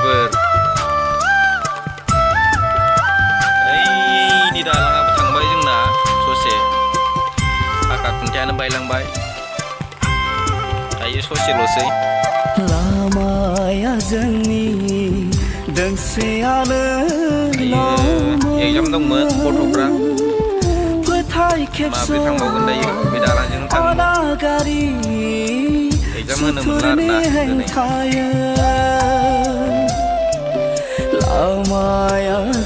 मानसिफोर ओइ दालाङाबो थांबाय जोंना ससे फाखा खुन्थियानो बायलांबाय दायो ससेल'सै लामाया जोंनि दोंसेयानो एगजाम दंमोन गथ'फ्रा माबे थांबावगोन दायो बे दालांजों थांगोन एगजाम होनो मोनला आरोना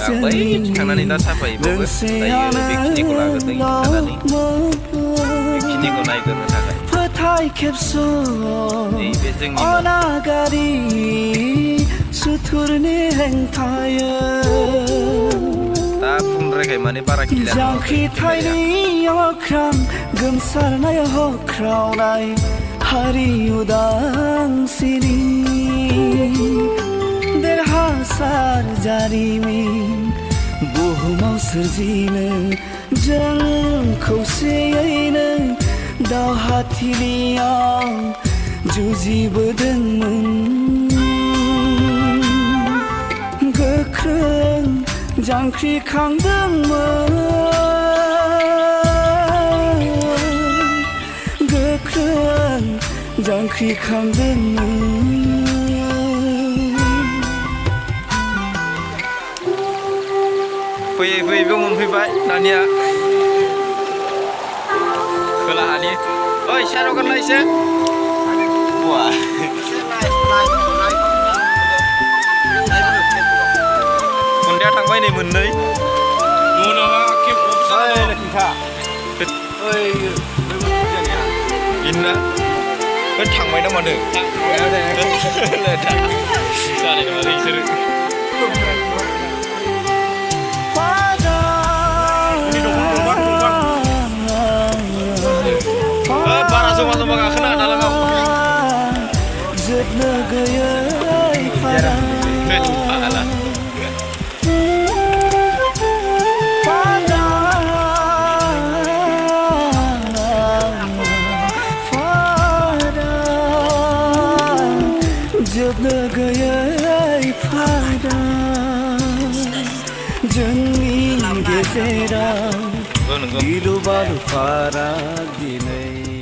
दिनै बै थांनानै दा साफायबावगोन दायो बेखिनिखौ लाग्रोदों थानानै बेखिनिखौ नायग्रोनो थाखाय नैबे जोंनि सुथुरनि हेंथायो दा बुंद्रायखाय माने बारा गिला जांख्रिथायनि अख्रां गोमसारनाय होख्रावनाय हारि उदांस्रिनि देरहासार जारिमिन बुहुमाव सोरजिनो जों खौसेयैनो दावहाथिलियाव जुजिबोदोंमोन गोख्रों जांख्रिखांदोंमोन गोख्रों जांख्रिखांदोंमोन फैयै फैयै बेयाव मोनफैबाय दानिया खोलाहानि ओइ साराव गानलाय एसे बुआ खुन्थिया थांबाय नै मोननै इन्ना थांबाय ना मानो जानाय नङा बिसोरो बारा जमा जमा गाखोना दालाङाव जोबनो गैयै फारा जोबनो गैयै फारा जोंनि गेजेराव गिलु बालु फारा दिनै